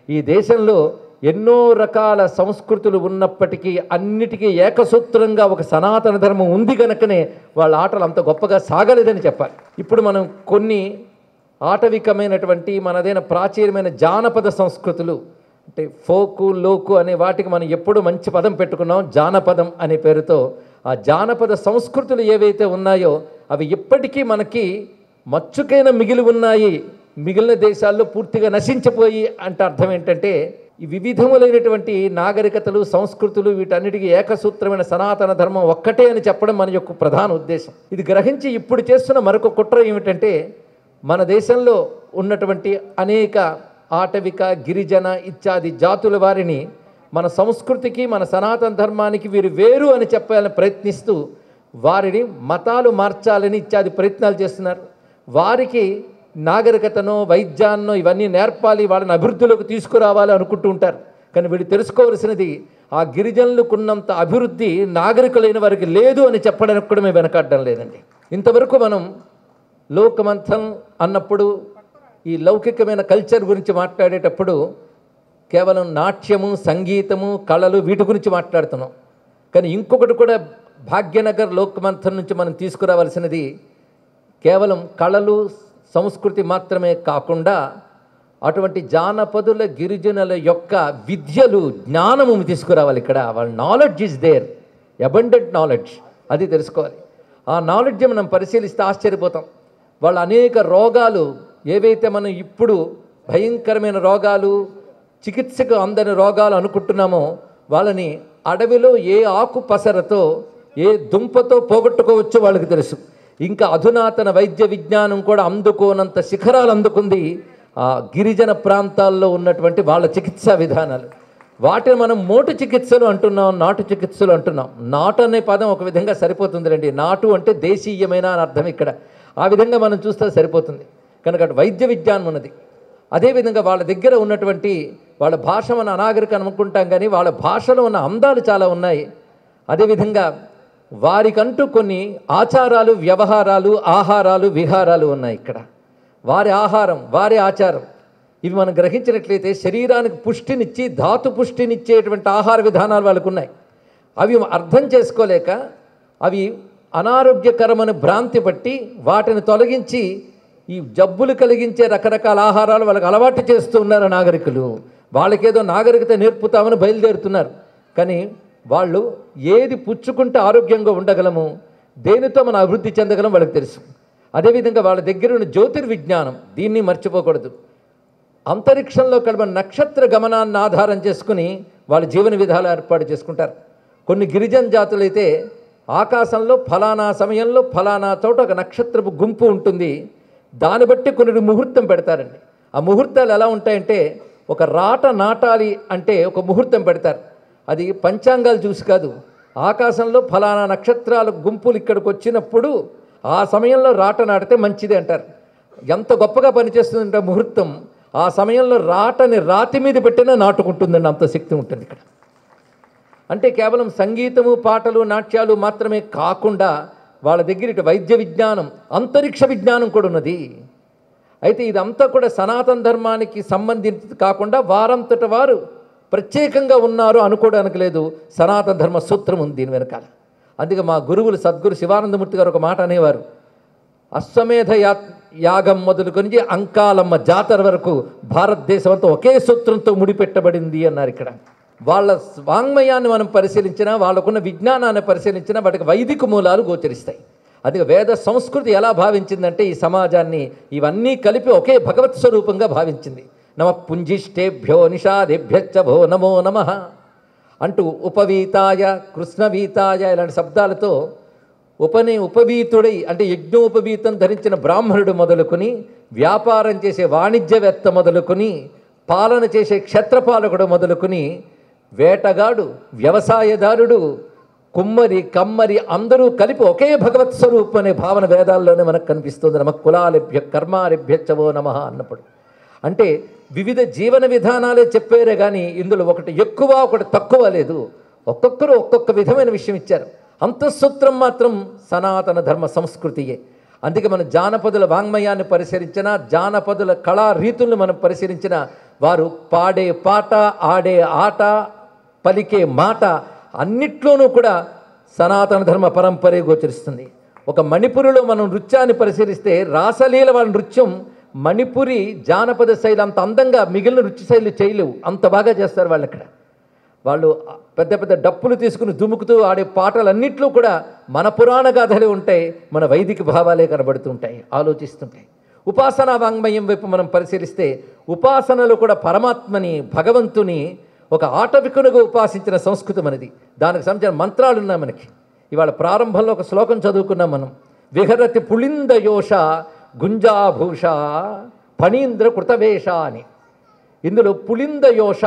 ఈ దేశంలో ఎన్నో రకాల సంస్కృతులు ఉన్నప్పటికీ అన్నిటికీ ఏకసూత్రంగా ఒక సనాతన ధర్మం ఉంది కనుకనే వాళ్ళ ఆటలు అంత గొప్పగా సాగలేదని చెప్పాలి. ఇప్పుడు మనం కొన్ని ఆటవికమైనటువంటి మనదైన ప్రాచీనమైన జానపద సంస్కృతులు అంటే ఫోకు లోకు అనే వాటికి మనం ఎప్పుడూ మంచి పదం పెట్టుకున్నాం, జానపదం అనే పేరుతో. ఆ జానపద సంస్కృతులు ఏవైతే ఉన్నాయో అవి ఇప్పటికీ మనకి మచ్చుకైన మిగిలి ఉన్నాయి, మిగిలిన దేశాల్లో పూర్తిగా నశించిపోయి. అంటే అర్థం ఏంటంటే ఈ వివిధములైనటువంటి నాగరికతలు సంస్కృతులు వీటన్నిటికీ ఏకసూత్రమైన సనాతన ధర్మం ఒక్కటే అని చెప్పడం మన యొక్క ప్రధాన ఉద్దేశం. ఇది గ్రహించి ఇప్పుడు చేస్తున్న మరొక కుట్ర ఏమిటంటే మన దేశంలో ఉన్నటువంటి అనేక ఆటవిక గిరిజన ఇత్యాది జాతుల వారిని మన సంస్కృతికి మన సనాతన ధర్మానికి వీరు వేరు అని చెప్పాలని ప్రయత్నిస్తూ వారిని మతాలు మార్చాలని ఇత్యాది ప్రయత్నాలు చేస్తున్నారు. వారికి నాగరికతనో వైద్యాన్నో ఇవన్నీ నేర్పాలి, వాళ్ళని అభివృద్ధిలోకి తీసుకురావాలి అనుకుంటూ ఉంటారు. కానీ వీళ్ళు తెలుసుకోవలసినది ఆ గిరిజనులకున్నంత అభివృద్ధి నాగరికులైన వారికి లేదు అని చెప్పడానికి కూడా మేము వెనకాడడం లేదండి. ఇంతవరకు మనం లోకమంథం అన్నప్పుడు ఈ లౌకికమైన కల్చర్ గురించి మాట్లాడేటప్పుడు కేవలం నాట్యము సంగీతము కళలు వీటి గురించి మాట్లాడుతున్నాం. కానీ ఇంకొకటి కూడా భాగ్యనగర్ లోకమంథం నుంచి మనం తీసుకురావాల్సినది కేవలం కళలు సంస్కృతి మాత్రమే కాకుండా అటువంటి జానపదుల గిరిజనుల యొక్క విద్యలు జ్ఞానము తీసుకురావాలి. ఇక్కడ వాళ్ళ knowledge is there, abundant knowledge, అది తెలుసుకోవాలి. ఆ నాలెడ్జ్ మనం పరిశీలిస్తే ఆశ్చర్యపోతాం. వాళ్ళ అనేక రోగాలు ఏవైతే మనం ఇప్పుడు భయంకరమైన రోగాలు చికిత్సకు అందని రోగాలు అనుకుంటున్నామో వాళ్ళని అడవిలో ఏ ఆకు పసరతో ఏ దుంపతో పోగొట్టుకోవచ్చో వాళ్ళకి తెలుసు. ఇంకా అధునాతన వైద్య విజ్ఞానం కూడా అందుకోనంత శిఖరాలు అందుకుంది ఆ గిరిజన ప్రాంతాల్లో ఉన్నటువంటి వాళ్ళ చికిత్సా విధానాలు. వాటిని మనం మోటు చికిత్సలు అంటున్నాం, నాటు చికిత్సలు అంటున్నాం. నాటు అనే పదం ఒక విధంగా సరిపోతుందిలేండి, నాటు అంటే దేశీయమైన అని అర్థం ఇక్కడ. ఆ విధంగా మనం చూస్తే సరిపోతుంది. కనుక వైద్య విజ్ఞానం ఉన్నది. అదేవిధంగా వాళ్ళ దగ్గర ఉన్నటువంటి వాళ్ళ భాష మన అనాగరికం అనుకుంటాం, కానీ వాళ్ళ భాషలో ఉన్న అందాలు చాలా ఉన్నాయి. అదేవిధంగా వారికంటూ కొన్ని ఆచారాలు వ్యవహారాలు ఆహారాలు విహారాలు ఉన్నాయి. ఇక్కడ వారి ఆహారం వారి ఆచారం ఇవి మనం గ్రహించినట్లయితే శరీరానికి పుష్టినిచ్చి ధాతు పుష్టినిచ్చేటువంటి ఆహార విధానాలు వాళ్ళకు ఉన్నాయి. అవి అర్థం చేసుకోలేక అవి అనారోగ్యకరమైన భ్రాంతి పట్టి వాటిని తొలగించి ఈ జబ్బులు కలిగించే రకరకాల ఆహారాలు వాళ్ళకి అలవాటు చేస్తూ ఉన్నారు నాగరికులు. వాళ్ళకేదో నాగరికత నేర్పుతామని బయలుదేరుతున్నారు. కానీ వాళ్ళు ఏది పుచ్చుకుంటే ఆరోగ్యంగా ఉండగలము, దేనితో మనం అభివృద్ధి చెందగలం వాళ్ళకి తెలుసు. అదేవిధంగా వాళ్ళ దగ్గర ఉన్న జ్యోతిర్విజ్ఞానం, దీన్ని మర్చిపోకూడదు. అంతరిక్షంలో కలిపి నక్షత్ర గమనాన్ని ఆధారం చేసుకుని వాళ్ళ జీవన విధాలు ఏర్పాటు చేసుకుంటారు. కొన్ని గిరిజన జాతులైతే ఆకాశంలో ఫలానా సమయంలో ఫలానా చోట ఒక నక్షత్రపు గుంపు ఉంటుంది, దాన్ని బట్టి కొన్ని ముహూర్తం పెడతారండి. ఆ ముహూర్తాలు ఎలా ఉంటాయంటే ఒక రాట నాటాలి అంటే ఒక ముహూర్తం పెడతారు. అది పంచాంగాలు చూసి కాదు, ఆకాశంలో ఫలానా నక్షత్రాల గుంపులు ఇక్కడికి వచ్చినప్పుడు ఆ సమయంలో రాట నాటితే మంచిది అంటారు. ఎంత గొప్పగా పనిచేస్తుందంటే ముహూర్తం, ఆ సమయంలో రాటని రాతి మీద పెట్టినా నాటుకుంటుందండి, అంత శక్తి ఉంటుంది ఇక్కడ. అంటే కేవలం సంగీతము పాటలు నాట్యాలు మాత్రమే కాకుండా వాళ్ళ దగ్గర ఇటు వైద్య విజ్ఞానం అంతరిక్ష విజ్ఞానం కూడా ఉన్నది. అయితే ఇదంతా కూడా సనాతన ధర్మానికి సంబంధించి కాకుండా వారంతట వారు ప్రత్యేకంగా ఉన్నారు అనుకోవడానికి లేదు. సనాతన ధర్మ సూత్రం ఉంది దీని వెనకాల. అందుకే మా గురువులు సద్గురు శివానందమూర్తి గారు ఒక మాట అనేవారు, అశ్వమేధ యాగం మొదలుకొని అంకాలమ్మ జాతర వరకు భారతదేశం అంతా ఒకే సూత్రంతో ముడిపెట్టబడింది అన్నారు. ఇక్కడ వాళ్ళ వాంగ్మయాన్ని మనం పరిశీలించినా వాళ్ళకున్న విజ్ఞానాన్ని పరిశీలించినా వాటికి వైదిక మూలాలు గోచరిస్తాయి. అది వేద సంస్కృతి ఎలా భావించిందంటే ఈ సమాజాన్ని ఇవన్నీ కలిపి ఒకే భగవత్ స్వరూపంగా భావించింది. నమ పుంజిష్టేభ్యో నిషాదేభ్యశ్చ భో నమో నమః అంటూ ఉపవీతాయ కృష్ణవీతాయ ఇలాంటి శబ్దాలతో ఉపవీతుడై అంటే యజ్ఞోపవీతం ధరించిన బ్రాహ్మణుడు మొదలుకొని వ్యాపారం చేసే వాణిజ్యవేత్త మొదలుకొని పాలన చేసే క్షత్రపాలకుడు మొదలుకొని వేటగాడు వ్యవసాయదారుడు కుమ్మరి కమ్మరి అందరూ కలిపి ఒకే భగవత్ స్వరూపం అనే భావన వేదాల్లోనే మనకు కనిపిస్తుంది. నమ కులాలభ్య కర్మాలభ్యచ్చవో నమః అన్నప్పుడు అంటే వివిధ జీవన విధానాలే చెప్పారే కానీ ఇందులో ఒకటి ఎక్కువ ఒకటి తక్కువ లేదు. ఒక్కొక్కరు ఒక్కొక్క విధమైన విషయం ఇచ్చారు. అంతఃసూత్రం మాత్రం సనాతన ధర్మ సంస్కృతియే. అందుకే మన జానపదుల వాంగ్మయాన్ని పరిశీలించిన, జానపదుల కళా రీతులను మనం పరిశీలించిన, వారు పాడే పాట, ఆడే ఆట, పలికే మాట అన్నిట్లోనూ కూడా సనాతన ధర్మ పరంపరే గోచరిస్తుంది. ఒక మణిపురిలో మనం నృత్యాన్ని పరిశీలిస్తే రాసలీల వాళ్ళ నృత్యం మణిపురి జానపద శైలి అంత అందంగా మిగిలిన నృత్య శైలి చేయలేవు, అంత బాగా చేస్తారు వాళ్ళు. అక్కడ వాళ్ళు పెద్ద పెద్ద డప్పులు తీసుకుని దుముకుతూ ఆడే పాటలన్నింటిలో కూడా మన పురాణ గాథలే ఉంటాయి, మన వైదిక భావాలే కనబడుతుంటాయి, ఆలోచిస్తుంటాయి. ఉపాసనా వాంగ్మయం వైపు మనం పరిశీలిస్తే ఉపాసనలో కూడా పరమాత్మని, భగవంతుని ఒక ఆటవికునుగా ఉపాసించిన సంస్కృతి మనది. దానికి సంబంధించిన మంత్రాలు ఉన్నాయి మనకి. ఇవాళ ప్రారంభంలో ఒక శ్లోకం చదువుకున్నాం మనం. విహరతి పుళిందయోష గుంజాభూష ఫణీంద్ర కృతవేష అని. ఇందులో పుళిందయోష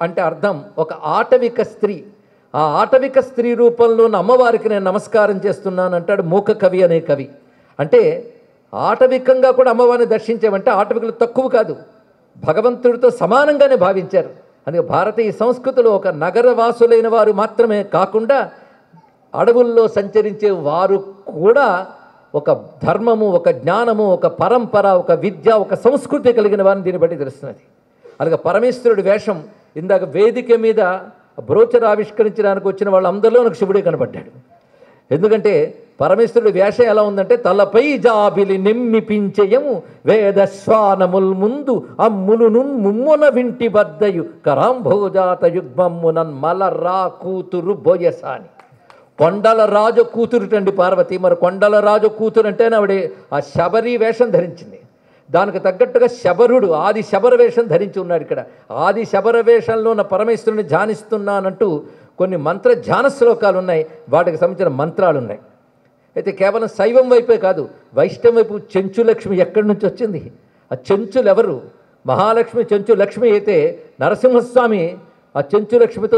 అంటే అర్థం ఒక ఆటవిక స్త్రీ. ఆ ఆటవిక స్త్రీ రూపంలో ఉన్న అమ్మవారికి నేను నమస్కారం చేస్తున్నాను అంటాడు మూక కవి అనే కవి. అంటే ఆటవికంగా కూడా అమ్మవారిని దర్శించామంటే ఆటవికులు తక్కువ కాదు, భగవంతుడితో సమానంగానే భావించారు. అందుకే భారతీయ సంస్కృతిలో ఒక నగరవాసులైన వారు మాత్రమే కాకుండా అడవుల్లో సంచరించే వారు కూడా ఒక ధర్మము, ఒక జ్ఞానము, ఒక పరంపర, ఒక విద్య, ఒక సంస్కృతి కలిగిన వారిని దీన్ని బట్టి తెలుస్తున్నది. అలాగే పరమేశ్వరుడి వేషం, ఇందాక వేదిక మీద బ్రోచర్ ఆవిష్కరించడానికి వచ్చిన వాళ్ళందరిలో నాకు శివుడే కనబడ్డాడు. ఎందుకంటే పరమేశ్వరుడి వేషం ఎలా ఉందంటే తలపై జాబిలి నెమ్మిపించయము వేదశ్వానముల్ ముందు అమ్ములును ముమ్మున వింటి బద్దయు కరాంభోజాత యుగ్మమ్మునన్ మలరా కూతురు బోయసాని. కొండల రాజు కూతురుటండి పార్వతి. మరి కొండల రాజు కూతురు అంటేనే ఆవిడే ఆ శబరి వేషం ధరించింది. దానికి తగ్గట్టుగా శబరుడు ఆది శబర వేషం ధరించి ఉన్నాడు. ఇక్కడ ఆది శబర వేషంలో ఉన్న పరమేశ్వరుని ధ్యానిస్తున్నానంటూ కొన్ని మంత్ర ధ్యాన శ్లోకాలు ఉన్నాయి, వాటికి సంబంధించిన మంత్రాలు ఉన్నాయి. అయితే కేవలం శైవం వైపే కాదు, వైష్ణవం వైపు చెంచులక్ష్మి ఎక్కడి నుంచి వచ్చింది? ఆ చెంచులు ఎవరు? మహాలక్ష్మి చెంచు లక్ష్మి అయితే నరసింహస్వామి ఆ చెంచులక్ష్మితో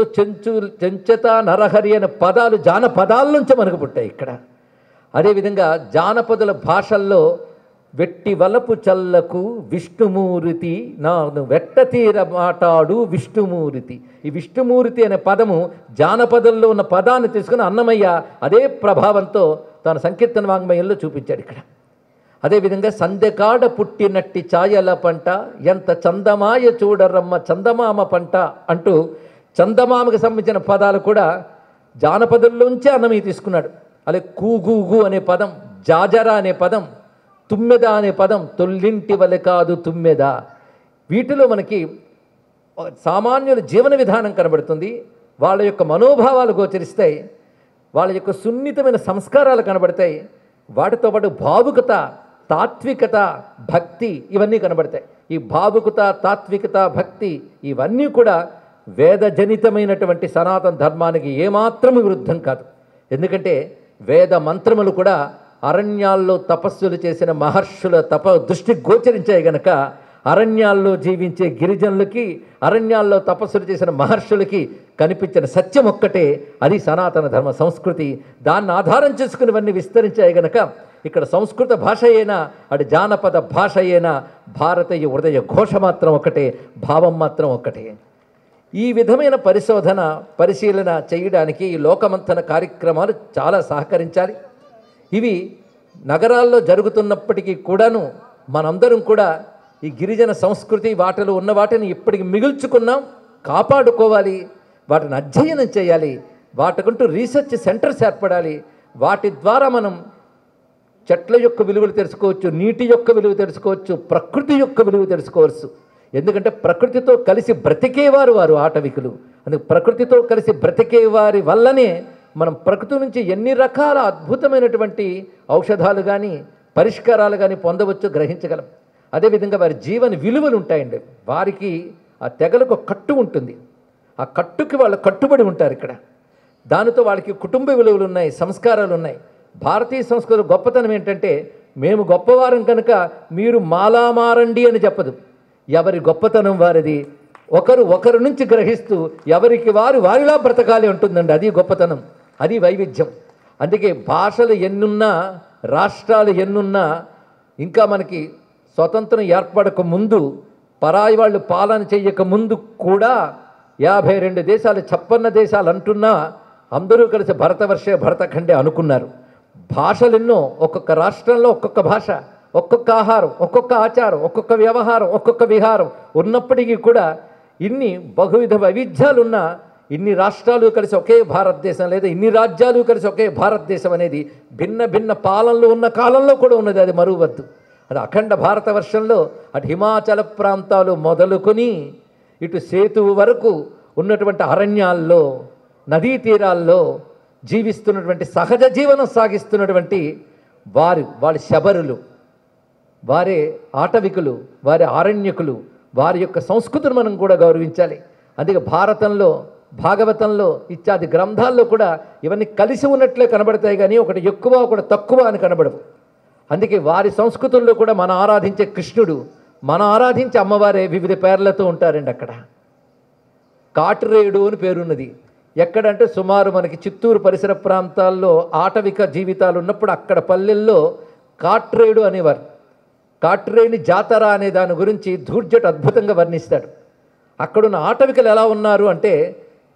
చెంచత నరహరి అనే పదాలు జానపదాల నుంచి మనకు పుట్టాయి ఇక్కడ. అదేవిధంగా జానపదుల భాషల్లో వెట్టి వలపు చల్లకు విష్ణుమూర్తి నాను వెట్టతీర మాటాడు విష్ణుమూర్తి. ఈ విష్ణుమూర్తి అనే పదము జానపదంలో ఉన్న పదాన్ని తీసుకుని అన్నమయ్య అదే ప్రభావంతో తన సంకీర్తన వాంగ్మయంలో చూపించాడు ఇక్కడ. అదేవిధంగా సందెకాడ పుట్టినట్టి ఛాయల పంట ఎంత చందమాయ చూడరమ్మ చందమామ పంట అంటూ చందమామకు సంబంధించిన పదాలు కూడా జానపదంలోంచే అన్నమయ్య తీసుకున్నాడు. అలాగే కూగూగు అనే పదం, జాజరా అనే పదం, తుమ్మెద అనే పదం, తొల్లింటి వలె కాదు తుమ్మెద. వీటిలో మనకి సామాన్యుల జీవన విధానం కనబడుతుంది, వాళ్ళ యొక్క మనోభావాలు గోచరిస్తాయి, వాళ్ళ యొక్క సున్నితమైన సంస్కారాలు కనబడతాయి. వాటితో పాటు భావుకత, తాత్వికత, భక్తి ఇవన్నీ కనబడతాయి. ఈ భావుకత, తాత్వికత, భక్తి ఇవన్నీ కూడా వేదజనితమైనటువంటి సనాతన ధర్మానికి ఏమాత్రం విరుద్ధం కాదు. ఎందుకంటే వేద మంత్రములు కూడా అరణ్యాల్లో తపస్సులు చేసిన మహర్షుల దృష్టికి గోచరించాయి గనక అరణ్యాల్లో జీవించే గిరిజనులకి, అరణ్యాల్లో తపస్సులు చేసిన మహర్షులకి కనిపించిన సత్యం ఒక్కటే, అది సనాతన ధర్మ సంస్కృతి. దాన్ని ఆధారం చేసుకునివన్నీ విస్తరించాయి గనక ఇక్కడ సంస్కృత భాష అయినా అటు జానపద భాష అయినా భారతీయ హృదయ ఘోష మాత్రం ఒకటే, భావం మాత్రం ఒక్కటే. ఈ విధమైన పరిశీలన చేయడానికి ఈ లోకమంతన కార్యక్రమాలు చాలా సహకరించాలి. ఇవి నగరాల్లో జరుగుతున్నప్పటికీ కూడాను మనందరం కూడా ఈ గిరిజన సంస్కృతి వాటిలో ఉన్న వాటిని ఇప్పటికి మిగుల్చుకున్నాం, కాపాడుకోవాలి, వాటిని అధ్యయనం చేయాలి, వాటికంటూ రీసెర్చ్ సెంటర్స్ ఏర్పడాలి. వాటి ద్వారా మనం చెట్ల యొక్క విలువలు తెలుసుకోవచ్చు, నీటి యొక్క విలువ తెలుసుకోవచ్చు, ప్రకృతి యొక్క విలువ తెలుసుకోవచ్చు. ఎందుకంటే ప్రకృతితో కలిసి బ్రతికేవారు వారు ఆటవికులు. అందుకే ప్రకృతితో కలిసి బ్రతికే వారి వల్లనే మనం ప్రకృతి నుంచి ఎన్ని రకాల అద్భుతమైనటువంటి ఔషధాలు కానీ పరిష్కారాలు కానీ పొందవచ్చు, గ్రహించగలం. అదేవిధంగా వారి జీవన విలువలు ఉంటాయండి. వారికి ఆ తెగలకు కట్టు ఉంటుంది, ఆ కట్టుకి వాళ్ళు కట్టుబడి ఉంటారు ఇక్కడ. దానితో వాళ్ళకి కుటుంబ విలువలు ఉన్నాయి, సంస్కారాలు ఉన్నాయి. భారతీయ సంస్కృతి గొప్పతనం ఏంటంటే మేము గొప్పవారం కనుక మీరు మాలామారండి అని చెప్పదు. ఎవరి గొప్పతనం వారిది, ఒకరు నుంచి గ్రహిస్తూ ఎవరికి వారిలా బ్రతకాలి ఉంటుందండి. అది గొప్పతనం, అది వైవిధ్యం. అందుకే భాషలు ఎన్నున్నా, రాష్ట్రాలు ఎన్నున్నా, ఇంకా మనకి స్వతంత్రం ఏర్పడక ముందు, పరాయి వాళ్ళు పాలన చెయ్యక ముందు కూడా 52 దేశాలు 56 దేశాలు అంటున్నా అందరూ కలిసి భరతవర్షే భరతఖండే అనుకున్నారు. భాషలు ఎన్నో, ఒక్కొక్క రాష్ట్రంలో ఒక్కొక్క భాష, ఒక్కొక్క ఆహారం, ఒక్కొక్క ఆచారం, ఒక్కొక్క వ్యవహారం, ఒక్కొక్క విహారం ఉన్నప్పటికీ కూడా ఇన్ని బహువిధ వైవిధ్యాలున్న ఇన్ని రాష్ట్రాలు కలిసి ఒకే భారతదేశం, లేదా ఇన్ని రాజ్యాలు కలిసి ఒకే భారతదేశం అనేది భిన్న భిన్న పాలనలు ఉన్న కాలంలో కూడా ఉన్నది. అది మరువద్దు. అది అఖండ భారతవర్షంలో అటు హిమాచల ప్రాంతాలు మొదలుకొని ఇటు సేతువు వరకు ఉన్నటువంటి అరణ్యాల్లో, నదీ తీరాల్లో జీవిస్తున్నటువంటి, సహజ జీవనం సాగిస్తున్నటువంటి వారి శబరులు, వారే ఆటవికులు, వారి ఆరణ్యకులు, వారి యొక్క సంస్కృతిని మనం కూడా గౌరవించాలి. అందుకే భారతంలో, భాగవతంలో ఇత్యాది గ్రంథాల్లో కూడా ఇవన్నీ కలిసి ఉన్నట్లే కనబడతాయి, కానీ ఒకటి ఎక్కువ ఒకటి తక్కువ అని కనబడవు. అందుకే వారి సంస్కృతుల్లో కూడా మనం ఆరాధించే కృష్ణుడు, మనం ఆరాధించే అమ్మవారే వివిధ పేర్లతో ఉంటారండి. అక్కడ కాటురేడు అని పేరున్నది. ఎక్కడంటే సుమారు మనకి చిత్తూరు పరిసర ప్రాంతాల్లో ఆటవిక జీవితాలు ఉన్నప్పుడు అక్కడ పల్లెల్లో కాట్రేడు అనేవారు. కాట్రేని జాతర అనే దాని గురించి ధూర్జట్ అద్భుతంగా వర్ణిస్తాడు. అక్కడున్న ఆటవికలు ఎలా ఉన్నారు అంటే,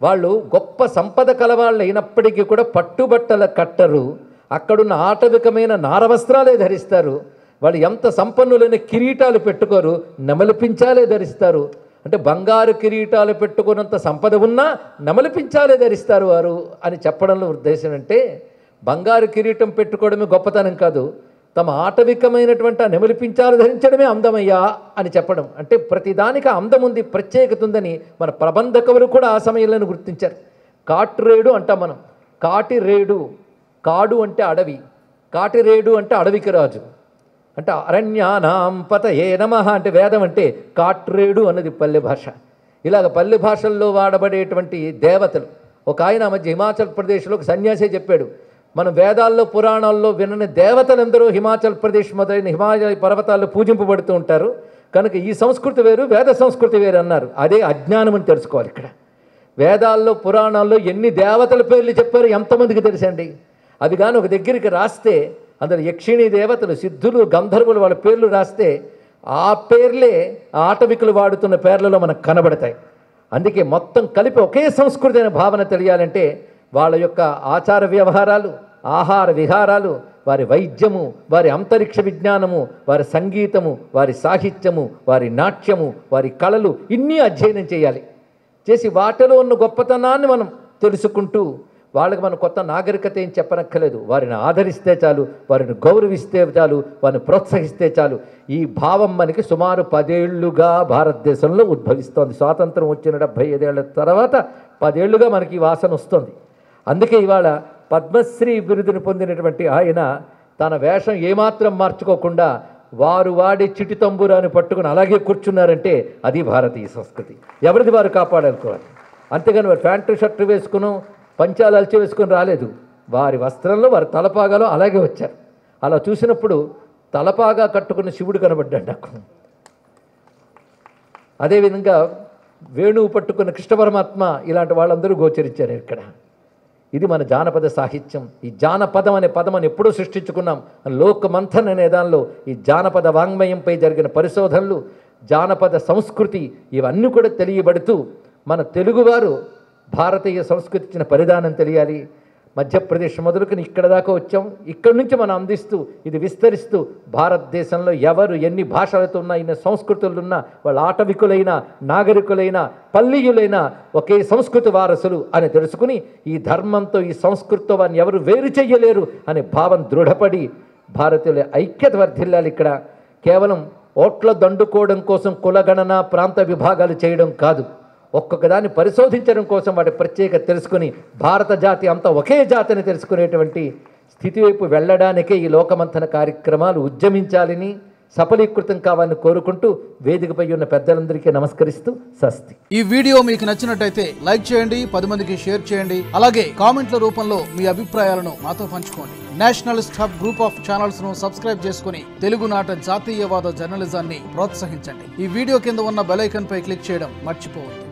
వాళ్ళు గొప్ప సంపద కలవాళ్ళు అయినప్పటికీ కూడా పట్టుబట్టల కట్టరు, అక్కడున్న ఆటవికమైన నారవస్త్రాలే ధరిస్తారు. వాళ్ళు ఎంత సంపన్నులైన కిరీటాలు పెట్టుకోరు, నెమలిపించాలే ధరిస్తారు. అంటే బంగారు కిరీటాలు పెట్టుకున్నంత సంపద ఉన్నా నెమలిపించాలే ధరిస్తారు వారు అని చెప్పడంలో ఉద్దేశం అంటే, బంగారు కిరీటం పెట్టుకోవడమే గొప్పతనం కాదు, తమ ఆటవికమైనటువంటి ఆ నెమలిపించాలు ధరించడమే అందమయ్యా అని చెప్పడం. అంటే ప్రతిదానికి అందం ఉంది, ప్రత్యేకత ఉందని మన ప్రబంధ కవులు కూడా ఆ సమయంలో గుర్తించారు. కాట్రేడు అంటాం మనం. కాటిరేడు, కాడు అంటే అడవి, కాటిరేడు అంటే అడవికి రాజు, అంటే అరణ్యానాం పతయే నమః అంటే వేదం అంటే కాట్రేడు అన్నది పల్లె భాష. ఇలాగ పల్లె భాషల్లో వాడబడేటువంటి దేవతలు. ఒక ఆయన మధ్య హిమాచల్ ప్రదేశ్లో ఒక సన్యాసే చెప్పాడు, మనం వేదాల్లో పురాణాల్లో వినని దేవతలందరూ హిమాచల్ ప్రదేశ్ మొదలైన హిమాలయ పర్వతాల్లో పూజింపబడుతూ ఉంటారు, కనుక ఈ సంస్కృతి వేరు, వేద సంస్కృతి వేరు అన్నారు. అదే అజ్ఞానం అని తెలుసుకోవాలి. ఇక్కడ వేదాల్లో పురాణాల్లో ఎన్ని దేవతల పేర్లు చెప్పారు ఎంతమందికి తెలుసండి? అది కానీ ఒక దగ్గరికి రాస్తే అందులో యక్షిణీ దేవతలు, సిద్ధులు, గంధర్వులు వాళ్ళ పేర్లు రాస్తే ఆ పేర్లే ఆటవికులు వాడుతున్న పేర్లలో మనకు కనబడతాయి. అందుకే మొత్తం కలిపి ఒకే సంస్కృతి అనే భావన తెలియాలంటే వాళ్ళ యొక్క ఆచార వ్యవహారాలు, ఆహార విహారాలు, వారి వైద్యము, వారి అంతరిక్ష విజ్ఞానము, వారి సంగీతము, వారి సాహిత్యము, వారి నాట్యము, వారి కళలు ఇన్ని అధ్యయనం చేయాలి. చేసి వాటిలో ఉన్న గొప్పతనాన్ని మనం తెలుసుకుంటూ, వాళ్ళకి మనం కొత్త నాగరికత ఏం చెప్పనక్కర్లేదు, వారిని ఆదరిస్తే చాలు, వారిని గౌరవిస్తే చాలు, వారిని ప్రోత్సహిస్తే చాలు. ఈ భావం మనకి సుమారు 10 ఏళ్లుగా భారతదేశంలో ఉద్భవిస్తోంది. స్వాతంత్రం వచ్చిన 75 ఏళ్ల తర్వాత 10 ఏళ్లుగా మనకి ఈ వాసన వస్తుంది. అందుకే ఇవాళ పద్మశ్రీ బిరుదుని పొందినటువంటి ఆయన తన వేషం ఏమాత్రం మార్చుకోకుండా వారు వాడి చిటి తంబురాన్ని పట్టుకుని అలాగే కూర్చున్నారంటే అది భారతీయ సంస్కృతి. ఎవరిది వారు కాపాడాలనుకోవాలి. అంతేగాని వారు ప్యాంటు షర్టు వేసుకుని పంచాలు అల్చి వేసుకొని రాలేదు. వారి వస్త్రంలో, వారి తలపాగాలో అలాగే వచ్చారు. అలా చూసినప్పుడు తలపాగా కట్టుకున్న శివుడు కనబడ్డాడు నాకు. అదేవిధంగా వేణువు పట్టుకున్న కృష్ణ పరమాత్మ, ఇలాంటి వాళ్ళందరూ గోచరించారు ఇక్కడ. ఇది మన జానపద సాహిత్యం. ఈ జానపదం అనే పదమని ఎప్పుడూ సృష్టించుకున్నాం. లోకమంథన్ అనే దానిలో ఈ జానపద వాంగ్మయంపై జరిగిన పరిశోధనలు, జానపద సంస్కృతి ఇవన్నీ కూడా తెలియబడుతూ మన తెలుగువారు భారతీయ సంస్కృతి ఇచ్చిన పరిధానం తెలియాలి. మధ్యప్రదేశ్ మొదలుకొని ఇక్కడ దాకా వచ్చాం. ఇక్కడి నుంచి మనం అందిస్తూ ఇది విస్తరిస్తూ భారతదేశంలో ఎవరు ఎన్ని భాషలతో ఉన్నా, ఎన్ని సంస్కృతులున్నా, వాళ్ళ ఆటవికులైనా, నాగరికులైనా, పల్లీయులైనా ఒకే సంస్కృతి వారసులు అని తెలుసుకుని ఈ ధర్మంతో, ఈ సంస్కృతితో వారిని ఎవరు వేరు చెయ్యలేరు అనే భావం దృఢపడి భారతీయుల ఐక్యత వర్ధిల్లాలి. ఇక్కడ కేవలం ఓట్ల దండుకోవడం కోసం కులగణన, ప్రాంత విభాగాలు చేయడం కాదు, ఒక్కొక్క దాన్ని పరిశోధించడం కోసం వాటి ప్రత్యేకత తెలుసుకుని భారత జాతి అంతా ఒకే జాతిని తెలుసుకునేటువంటి స్థితి వైపు వెళ్ళడానికే ఈ లోకమంథన కార్యక్రమాలు ఉద్యమించాలని, సఫలీకృతం కావాలని కోరుకుంటూ వేదికపై ఉన్న పెద్దలందరికీ నమస్కరిస్తూ స్వస్తి. ఈ వీడియో మీకు నచ్చినట్టయితే లైక్ చేయండి, 10 మందికి షేర్ చేయండి. అలాగే కామెంట్ల రూపంలో మీ అభిప్రాయాలను మాతో పంచుకోండి. Nationalist hub group of channels ను సబ్స్క్రైబ్ చేసుకుని తెలుగునాట జాతీయవాద జర్నలిజాన్ని ప్రోత్సహించండి. ఈ వీడియో కింద ఉన్న బెల్ ఐకాన్ పై క్లిక్ చేయడం మర్చిపోవద్దు.